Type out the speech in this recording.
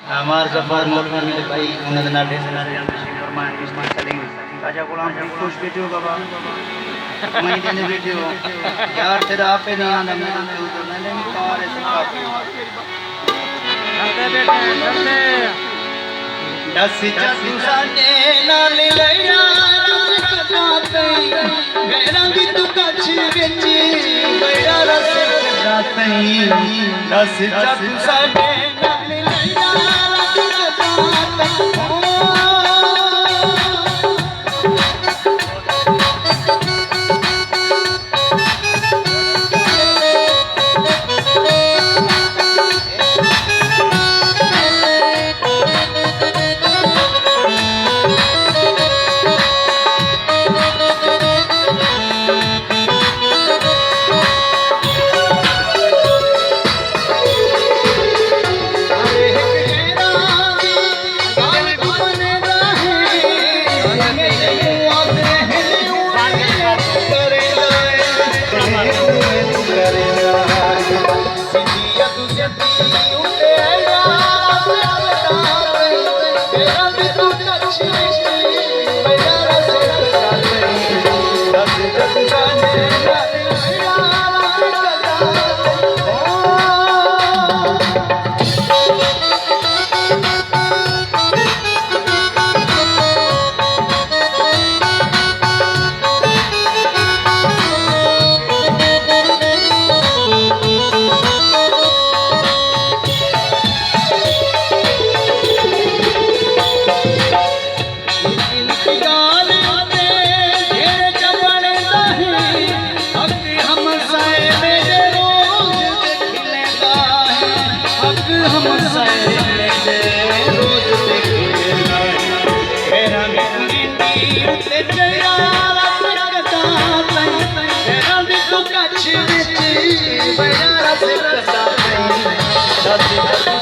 हमार जफर मौलवी मेरे भाई उन्हें ना दे ना दे अंदर फरमान इसमें चलेंगे राजा गुलाम की खुश वीडियो बाबा मैं देने वीडियो यार तेरा आपे नहीं आना मैं तो मैंने कार है करते दस चतु साडे नाल लैया कटाते मेरा भी तू कछ विच मेरा रस कटाते दस चतु साडे नाल लैया कटाते That's